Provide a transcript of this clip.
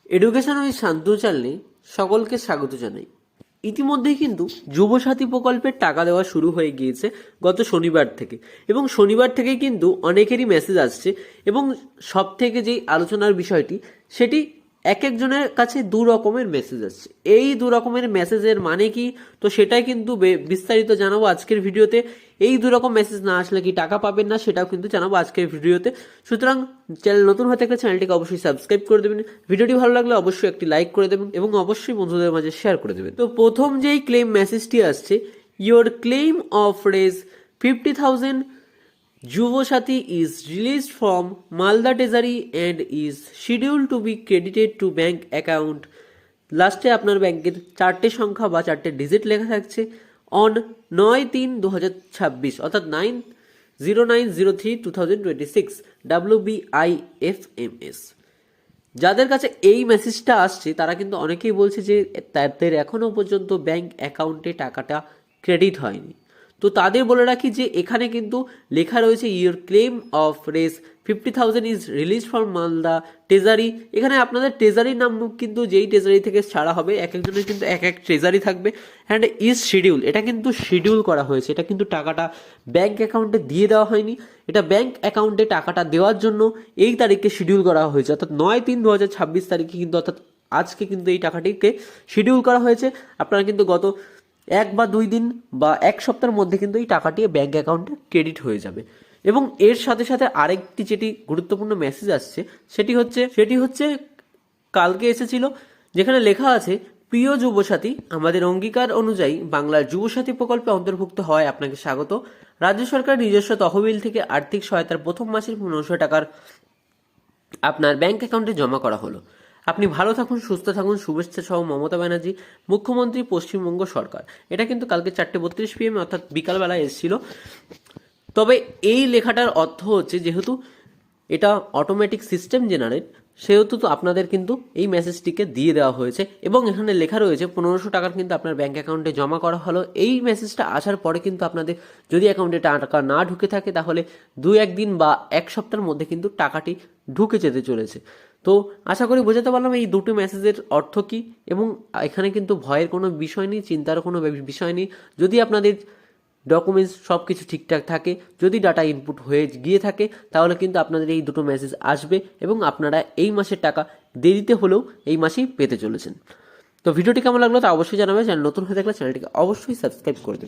Education with Shantu চ্যানেলে সকলকে স্বাগত জানাই। ইতিমধ্যেই কিন্তু যুবসাথী প্রকল্পের টাকা দেওয়া শুরু হয়ে গিয়েছে গত শনিবার থেকে, এবং শনিবার থেকেই কিন্তু অনেকেরই মেসেজ আসছে, এবং সব থেকে যেই আলোচনার বিষয়টি সেটি এক একজনের কাছে দু রকমের মেসেজ আসছে। এই দু রকমের মেসেজের মানে কি, তো সেটাই কিন্তু বিস্তারিত জানাবো আজকের ভিডিওতে। এই দু রকম মেসেজ না আসলে কি টাকা পাবেন না, সেটাও কিন্তু জানাবো আজকের ভিডিওতে। সুতরাং চ্যানেল নতুন হয়ে থাকলে চ্যানেলটিকে অবশ্যই সাবস্ক্রাইব করে দেবেন, ভিডিওটি ভালো লাগলে অবশ্যই একটি লাইক করে দেবেন এবং অবশ্যই বন্ধুদের মাঝে শেয়ার করে দেবেন। তো প্রথম যেই ক্লেম মেসেজটি আসছে, ইয়োর ক্লেম অফ রেজ 50,000 Juvasati is released from Malda Treasury and is scheduled to be credited to bank account. লাস্টে আপনার ব্যাংকের চারটে সংখ্যা বা চারটে ডিজিট লেখা থাকছে অন 9/3/2026, অর্থাৎ 9/09/03/2026 WBIFMS। যাদের কাছে এই মেসেজটা আসছে তারা কিন্তু অনেকেই বলছে যে তাদের এখনও পর্যন্ত ব্যাংক অ্যাকাউন্টে টাকাটা ক্রেডিট হয়নি। তো তাদের বলে রাখি যে এখানে কিন্তু লেখা রয়েছে your claim of race 50,000 is release from Malda treasury. এখানে আপনাদের ট্রেজারির নাম কিন্তু যেই ট্রেজারি থেকে ছাড়া হবে, এক একজনের কিন্তু এক এক ট্রেজারি থাকবে। অ্যান্ড ইজ শিডিউল, এটা কিন্তু শিডিউল করা হয়েছে, এটা কিন্তু টাকাটা ব্যাংক অ্যাকাউন্টে দিয়ে দেওয়া হয়নি। এটা ব্যাংক অ্যাকাউন্টে টাকাটা দেওয়ার জন্য এই তারিখে শিডিউল করা হয়েছে, অর্থাৎ 9/3/2026 তারিখে কিন্তু, অর্থাৎ আজকে কিন্তু এই টাকাটিকে শিডিউল করা হয়েছে। আপনারা কিন্তু গত 1 বা 2 দিন বা 1 সপ্তাহের মধ্যে কিন্তু এই টাকাটি ব্যাংক অ্যাকাউন্টে ক্রেডিট হয়ে যাবে। এবং এর সাথে সাথে আরেকটি যেটি গুরুত্বপূর্ণ মেসেজ আসছে সেটি হচ্ছে কালকে এসেছিল, যেখানে লেখা আছে, প্রিয় যুবসাথী, আমাদের অঙ্গীকার অনুযায়ী বাংলার যুবসাথী প্রকল্পে অন্তর্ভুক্ত হয় আপনাকে স্বাগত। রাজ্য সরকার নিজস্ব তহবিল থেকে আর্থিক সহায়তার প্রথম মাসের 1500 টাকার আপনার ব্যাংক অ্যাকাউন্টে জমা করা হলো। আপনি ভালো থাকুন, সুস্থ থাকুন, শুভেচ্ছা সহ মমতা ব্যানার্জি, মুখ্যমন্ত্রী, পশ্চিমবঙ্গ সরকার। এটা কিন্তু কালকে 4:32 PM অর্থাৎ বিকালবেলা এসেছিল। তবে এই লেখাটার অর্থ হচ্ছে, যেহেতু এটা অটোমেটিক সিস্টেম জেনারেট, সেহেতু তো আপনাদের কিন্তু এই মেসেজটিকে দিয়ে দেওয়া হয়েছে, এবং এখানে লেখা রয়েছে 1500 টাকার কিন্তু আপনার ব্যাংক অ্যাকাউন্টে জমা করা হলো। এই মেসেজটা আসার পরে কিন্তু আপনাদের যদি অ্যাকাউন্টে টাকা না ঢুকে থাকে তাহলে 2-1 দিন বা 1 সপ্তাহের মধ্যে কিন্তু টাকাটি ঢুকে যেতে চলেছে। তো আশা করি বোঝাতে পারলাম এই দুটো মেসেজের অর্থ কী, এবং এখানে কিন্তু ভয়ের কোনো বিষয় নেই, চিন্তার কোনো বিষয় নেই। যদি আপনাদের ডকুমেন্টস সব কিছু ঠিকঠাক থাকে, যদি ডাটা ইনপুট হয়ে গিয়ে থাকে, তাহলে কিন্তু আপনাদের এই দুটো মেসেজ আসবে এবং আপনারা এই মাসের টাকা দেরিতে হলেও এই মাসেই পেতে চলেছেন। তো ভিডিওটি কেমন লাগলো তা অবশ্যই জানাবেন। চ্যানেল নতুন হয়ে থাকলে চ্যানেলটিকে অবশ্যই সাবস্ক্রাইব করে দেবেন।